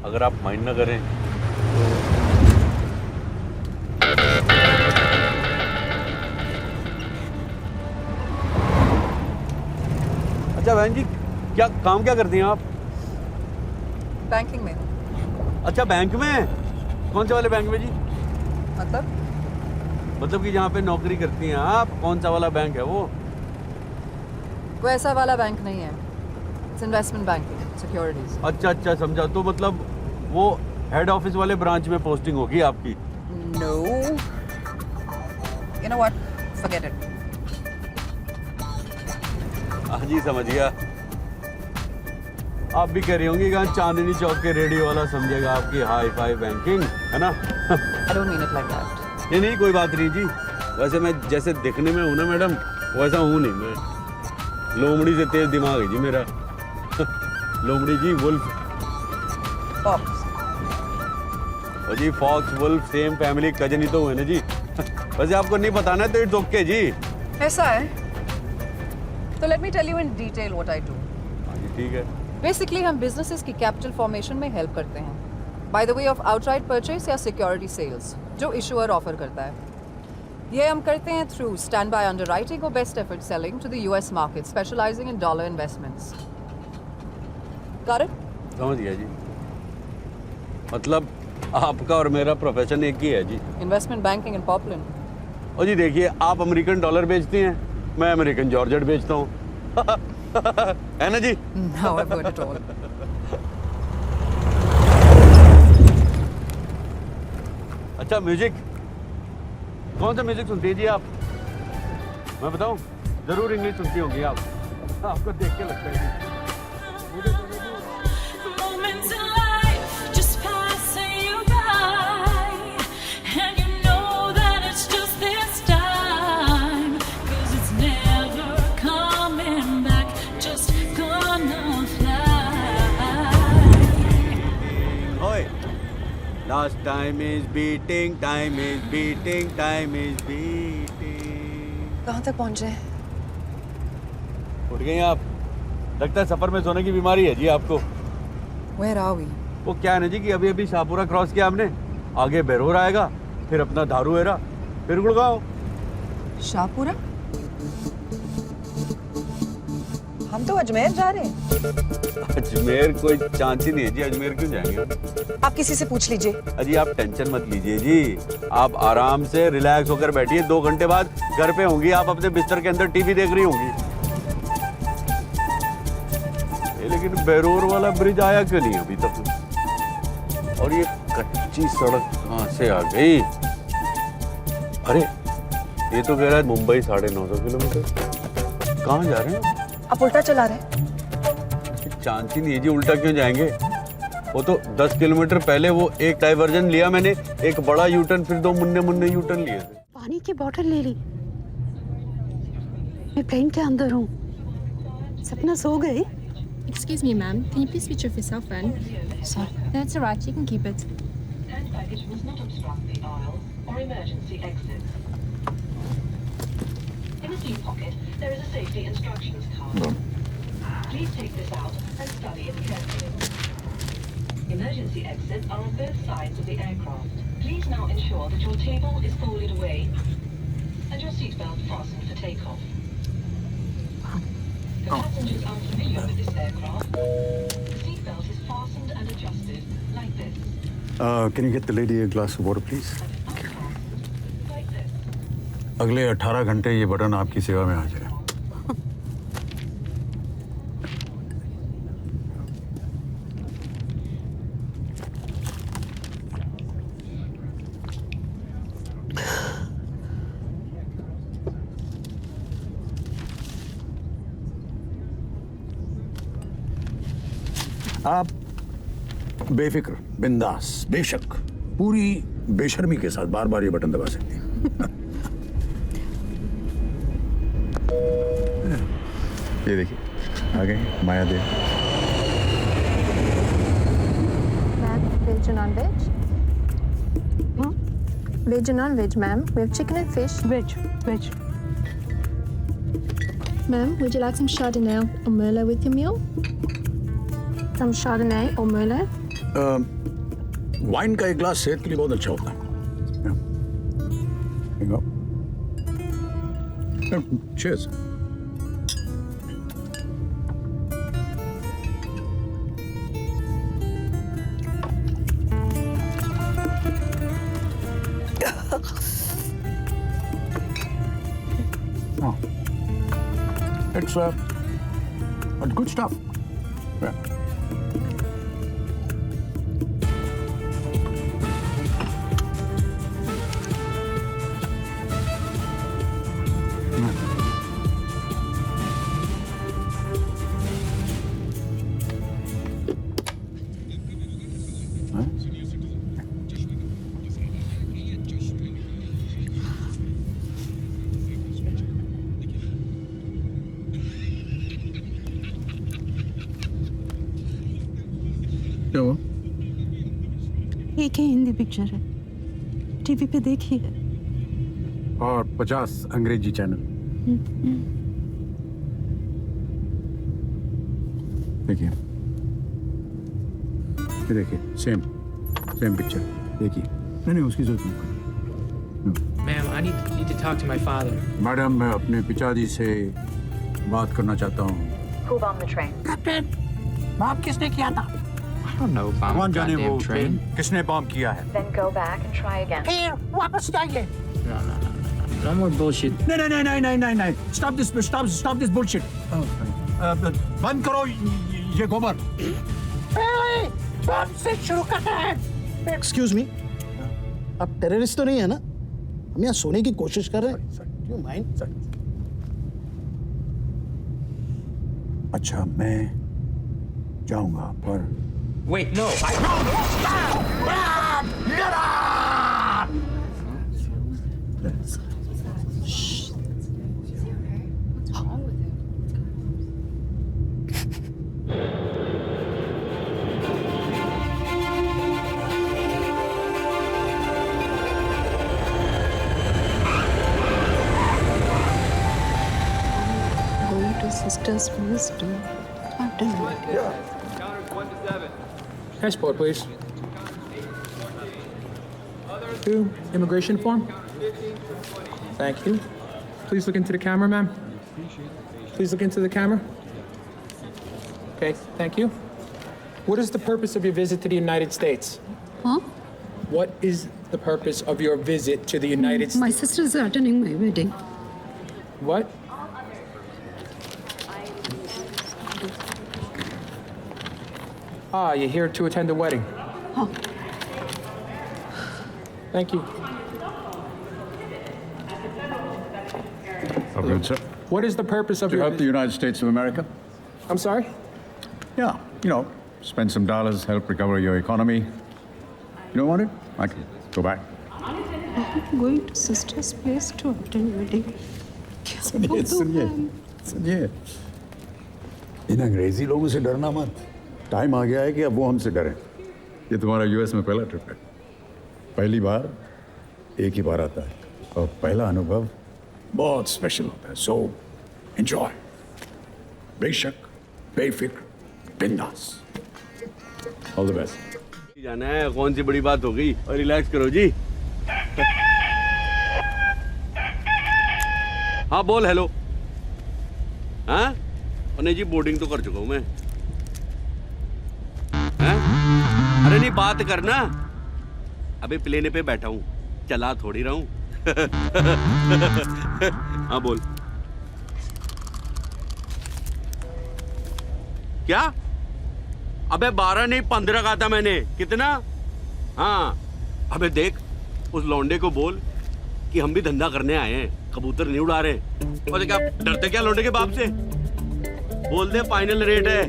अगर आप माइंड ना करें अच्छा बहन जी, क्या काम क्या करती हैं आप? बैंकिंग में। अच्छा बैंक में? कौन से वाले बैंक में जी? मतलब कि जहाँ पे नौकरी करती हैं आप, कौन सा वाला बैंक है वो? वैसा वाला बैंक नहीं है, इट्स इन्वेस्टमेंट बैंकिंग, सिक्योरिटीज। अच्छा अच्छा, समझा। तो मतलब वो हेड ऑफिस वाले ब्रांच में पोस्टिंग होगी आपकी? No, you know what, forget it. हाँ जी, समझ गया। आप भी कह रही होंगी कि चांदनी चौक के रेडियो वाला समझेगा आपकी हाई फाई बैंकिंग, है ना? I don't mean it like that. नहीं नहीं, कोई बात नहीं जी। वैसे मैं जैसे दिखने में हूँ ना मैडम, वैसा हूँ नहीं मैं। लोमड़ी से तेज दिमाग है जी मेरा। लोमड़ी जी, वुल्फ। पॉप्स। और जी fox wolf same family cousin ही तो हुए ना जी। वैसे आपको नहीं पता ना तो इट्स ओके जी। ऐसा है तो let me tell you in detail what I do. हाँ जी, ठीक है। बेसिकली हम बिजनेसेस की कैपिटल फॉर्मेशन में हेल्प करते हैं by the way of outright purchase या सिक्योरिटी सेल्स जो इशूअर ऑफर करता है। ये हम करते हैं थ्रू स्टैंड बाय अंडरराइटिंग और best effort selling to the US market specialising in dollar investments. Got it? समझ गया जी। मतलब आपका और मेरा प्रोफेशन एक ही है जी। Investment banking in popular. और जी देखिए, आप अमेरिकन डॉलर बेचती हैं, मैं अमेरिकन जॉर्जेट बेचता हूँ। है ना जी? Now I've heard it all. अच्छा, म्यूजिक कौन सा म्यूजिक सुनती है जी आप? मैं बताऊं, जरूर इंग्लिश सुनती होंगी आप। आपको देख के लगता है जी। Moments in life just passing you by, and you know that it's just this time, 'cause it's never coming back, just gonna fly. ओए, last time is beating, time is beating, time is beating। कहाँ तक पहुँचे? उठ गई आप? लगता है सफर में सोने की बीमारी है जी आपको। Where are we? वो क्या है ना जी कि अभी अभी शाहपुरा क्रॉस किया हमने, आगे बेरोर आएगा, फिर अपना दारूहेरा, फिर गुड़गांव। शाहपुरा? हम तो अजमेर जा रहे हैं। अजमेर कोई चांस ही नहीं है जी, अजमेर क्यों जाएंगे हम? आप किसी से पूछ लीजिए। अजी आप टेंशन मत लीजिए जी, आप आराम से रिलैक्स होकर बैठिए। 2 घंटे बाद घर पे होंगी आप, अपने बिस्तर के अंदर टीवी देख रही होंगी। लेकिन बेरोर वाला ब्रिज आया क्यों नहीं अभी तक? और ये कच्ची सड़क कहाँ से आ गई? अरे ये तो कह रहा है मुंबई 950 किलोमीटर। कहाँ जा रहे हैं? आप उल्टा चला रहे हैं। चांस ही नहीं है जी, उल्टा क्यों जाएंगे? वो तो 10 किलोमीटर पहले वो एक डाइवर्जन लिया मैंने, एक बड़ा यूटर्न, फिर 2 मुन्ने मुन्ने यूटर्न लिए थे। पानी की बोतल ले ली। मैं प्लेन के अंदर हूँ। सपना सो गई? Excuse me, ma'am. Can you please switch off your cell phone? Sorry. That's all right. You can keep it. Hand baggage must not obstruct the aisles or emergency exits. In the seat pocket, there is a safety instructions card. Please take this out and study it carefully. Emergency exits are on both sides of the aircraft. Please now ensure that your table is folded away and your seatbelt fastened for takeoff. The passengers are familiar with this aircraft. The seatbelt is fastened and adjusted like this. Can you get the lady a glass of water, please? Like this. अगले 18 घंटे ये button आपकी सेवा में हाजिर है। आप बेफिक्र, बिंदास, बेशक, पूरी बेशर्मी के साथ बार बार ये बटन दबा सकती हैं। ये देखिए, आ गई माया दे। Ma'am, veg or non-veg? Veg or non-veg, ma'am? We have chicken and fish. Veg. Ma'am, would you like some Chardonnay or Merlot with your meal? Some Chardonnay or Merlot. Wine का एक glass सेहत के लिए बहुत अच्छा होता है। Cheers. Oh. It's good stuff. Yeah. क्या हुआ? एक ही हिंदी पिक्चर है, टीवी पे देखी है। और 50 अंग्रेजी चैनल। देखिए, ये देखिए, सेम पिक्चर देखिए। नहीं उसकी जरूरत नहीं। Ma'am, I need to talk to my father. Madam, मैं अपने पिताजी से बात करना चाहता हूँ। Who bombed the train? Captain, bomb किसने किया था? I don't know if I'm कौन a जाने वो goddamn train. किसने बॉम्ब किया है? Then go back and try again. फिर वापस जाइए। No. No more bullshit. नहीं। Stop this bullshit. बंद करो ये गोबर। बॉम्ब से शुरू करते हैं। एक्सक्यूज मी, आप टेररिस्ट तो नहीं है ना? हम यहाँ सोने की कोशिश कर रहे हैं। You mind? अच्छा, मैं जाऊंगा पर Wait, no. Going to sister's place to attend. Passport, please. 2, immigration form. Thank you. Please look into the camera, ma'am. Please look into the camera. Okay, thank you. What is the purpose of your visit to the United States? Huh? What is the purpose of your visit to the United States? My sister is attending my wedding. What? Ah, you're here to attend the wedding. Oh. Thank you. good, sir. What is the purpose of To your help the United States of America? I'm sorry? Yeah, spend some dollars, help recover your economy. You don't want it? I can go back. I'm going to sister's place to attend wedding. सुनिए इन अंग्रेजी लोगों से डरना मत। Time आ गया है कि अब वो हमसे डरें। ये तुम्हारा यूएस में पहला ट्रिप है। पहली बार एक ही बार आता है और पहला अनुभव बहुत स्पेशल होता है। सो एंजॉय, बेशक, बेफिक्र, बिंदास। All the best. जाना है, कौन सी बड़ी बात हो गई? और रिलैक्स करो जी। हाँ बोल। हेलो। हाँ नहीं जी, बोर्डिंग तो कर चुका हूँ मैं। हैं? अरे नहीं, बात करना। अबे प्लेन पे बैठा हूँ, चला थोड़ी रहा हूँ। हाँ बोल। क्या? अबे 12 नहीं 15 कहा था मैंने। कितना? हाँ अबे देख, उस लौंडे को बोल कि हम भी धंधा करने आए हैं, कबूतर नहीं उड़ा रहे। और क्या डरते क्या लौंडे के बाप से? बोल दे फाइनल रेट है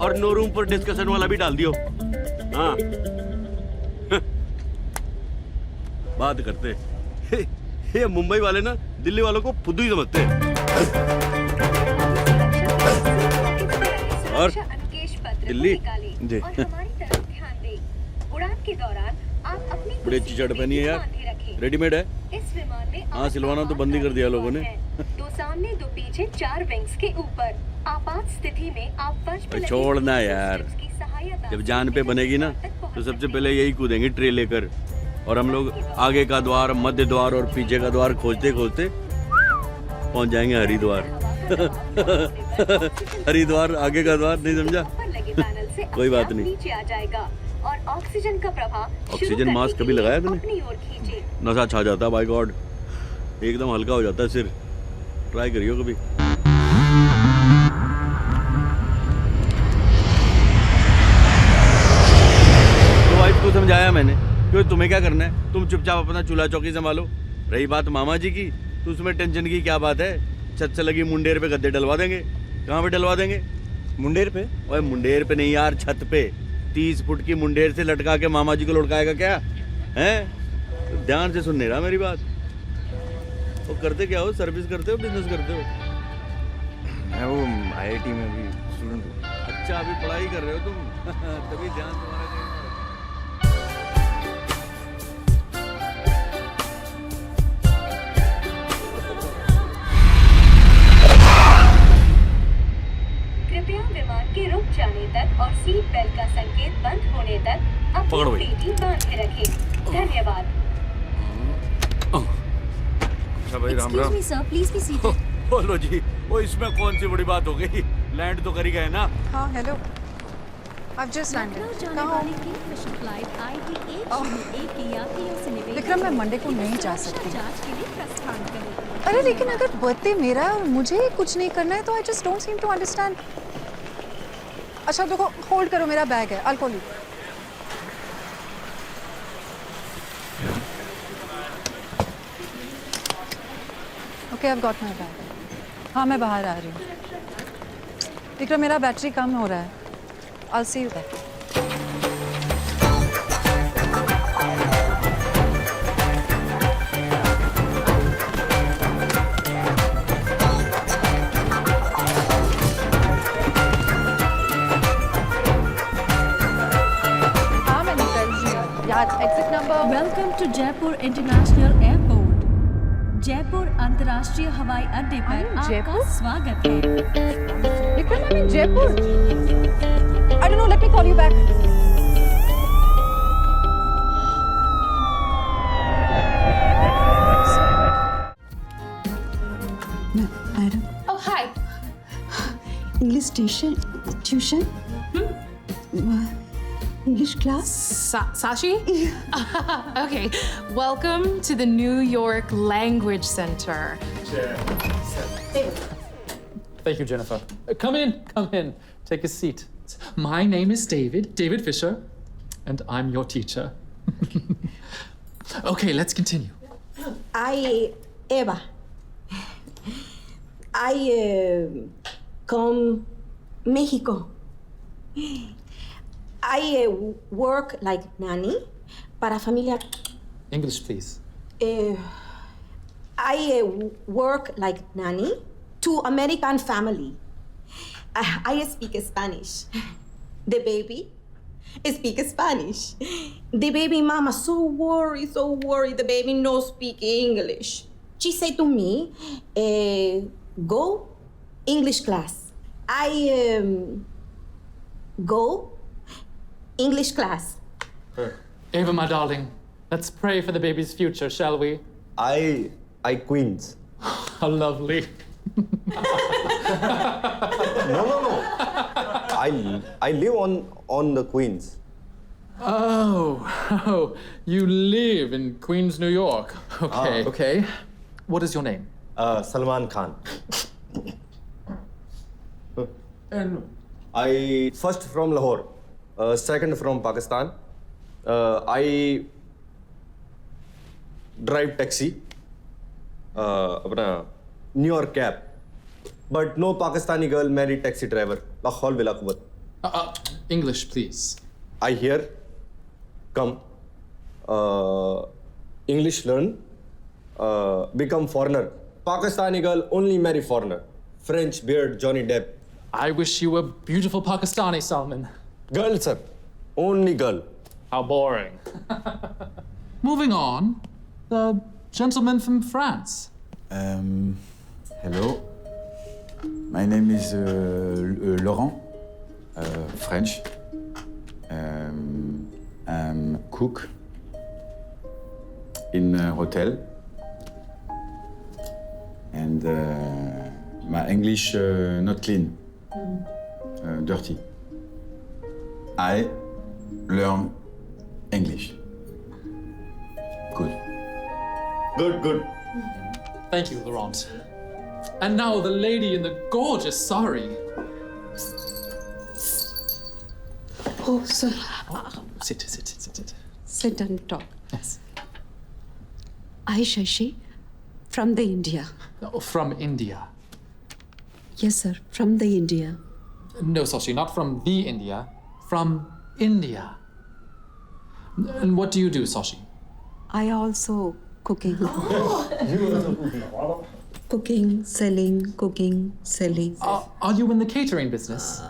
और नो रूम पर डिस्कशन वाला भी डाल दियो। हाँ बात करते हैं। ये मुंबई वाले ना दिल्ली वालों को फुद्दू ही समझते हैं। और दिल्ली जी उड़ान के दौरान आप अपनी बड़ी अच्छी शर्ट पहनी है यार, रेडीमेड है। इस विमान में हाँ सिलवाना तो बंद ही कर दिया लोगों ने। दो सामने दो पीछे 4 विंग्स के ऊपर आपात स्थिति में आप फर्श पर छोड़ना यार, जब जान पे बनेगी ना तो सबसे पहले यही कूदेंगे ट्रे लेकर, और हम लोग आगे का द्वार, मध्य द्वार और पीछे का द्वार खोजते खोजते पहुंच जाएंगे हरिद्वार। हरिद्वार आगे का द्वार, नहीं समझा? कोई बात नहीं। नीचे आ जाएगा और ऑक्सीजन का प्रवाह ऑक्सीजन मास्क कभी लगाया तूने? नशा छा जाता है, बाय गॉड, एकदम हल्का हो जाता है सिर। ट्राई करियो कभी। तो वाइफ को समझाया मैंने, क्यों तुम्हें क्या करना है, तुम चुपचाप अपना चूल्हा चौकी संभालो। रही बात मामा जी की, तो उसमें टेंशन की क्या बात है? छत से लगी मुंडेर पे गद्दे डलवा देंगे। कहाँ पे डलवा देंगे? मुंडेर पे? ओए मुंडेर पे नहीं यार, छत पे। 30 फुट की मुंडेर से लटका के मामा जी को लुढ़काएगा क्या? हैं? तो ध्यान से सुन नहीं रहा मेरी बात। वो करते क्या हो? सर्विस करते हो, बिजनेस करते हो? मैं वो IIT में अभी स्टूडेंट हूँ। अच्छा, अभी पढ़ाई कर रहे हो तुम? तभी ध्यान तुम्हारा कहीं और है। कृपया विमान के रुक जाने तक और सीट बेल्ट का संकेत बंद होने तक अपनी पेटी बांधे रखें। धन्यवाद। अच्छा भाई, Ram Ram. Excuse me, sir. Please be seated. बोलो जी, वो इसमें कौन सी बड़ी बात हो गई? लैंड तो कर ही गए ना। हाँ, hello. I've just landed. Lucknow जाने कहाँ हो? वाली किंगफिशर फ्लाइट ITA-1 के यात्रियों से निवेदन विक्रम, मैं है मंडे को कि नहीं वे जा सुरक्षा सकती। जांच के लिए प्रस्थान करें। अरे लेकिन अगर बर्थडे मेरा है और मुझे कुछ नहीं करना है तो I just don't seem to understand. अच्छा देखो, होल्ड करो, मेरा बैग है, I'll call you. Okay, I've got my bag. हाँ, मैं बाहर आ रही हूँ। विक्रम, मेरा बैटरी कम हो रहा है। I'll see you there. हाँ, मैं निकल रही हूँ। यार, exit number। Welcome to Jaipur International Airport. Jaipur अंतर्राष्ट्रीय हवाई अड्डे पर I'm in आपका Jaipur? स्वागत है। Vikram, I'm in Jaipur. I don't know, let me call you back. Madam, Oh, hi. English tuition English class. Sashi? Okay, welcome to the New York Language Center. Thank you, Jennifer. Come in, come in. Take a seat. My name is David Fisher, and I'm your teacher. Okay, let's continue. Eva. Come Mexico. I work like nanny para familia. English, please. I work like nanny to American family. I speak Spanish. The baby speak Spanish. The baby mama so worried. The baby no speak English. She say to me, go English class. I go English class. Ava, my darling, let's pray for the baby's future, shall we? I Queens. How lovely. No. I live on the Queens. Oh, you live in Queens, New York. Okay, okay. What is your name? Salman Khan. And I first from Lahore, second from Pakistan. I drive taxi. अपना New York cab. But no Pakistani girl married taxi driver. La khawl wala quwwat. English, please. I hear, come, English learn, become foreigner. Pakistani girl only marry foreigner. French beard, Johnny Depp. I wish you were beautiful Pakistani, Salman. Girl, sir. Only girl. How boring. Moving on, the gentleman from France. Hello. My name is Laurent, French. Cook in a hotel. And my English not clean, dirty. I learn English. Good. Good. Thank you, Laurent. And now the lady in the gorgeous sari. Oh, sir. Sit. Sit and talk. Yes. I, Shashi, from the India. Oh, from India. Yes, sir, from the India. No, Sashi, not from the India. From India. And what do you do, Sashi? I also cooking. Cooking, selling. Are you in the catering business?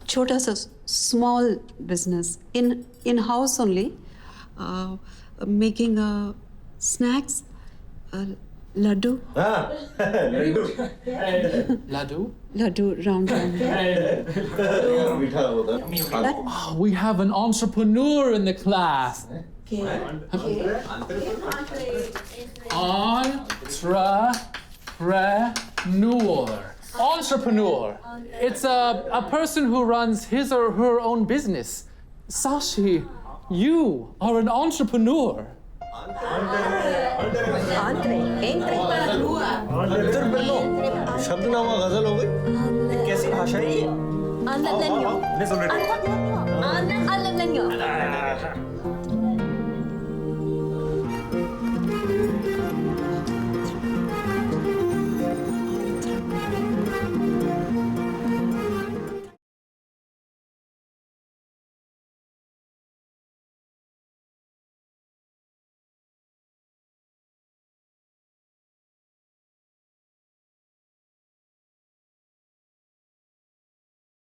Chota sa small business in house only, making snacks, laddu. Laddu round. We have an entrepreneur in the class. Entrepreneur. It's a person who runs his or her own business. Sashi, you are an entrepreneur. शब्दनामा गजल हो गई कैसी भाषा है ये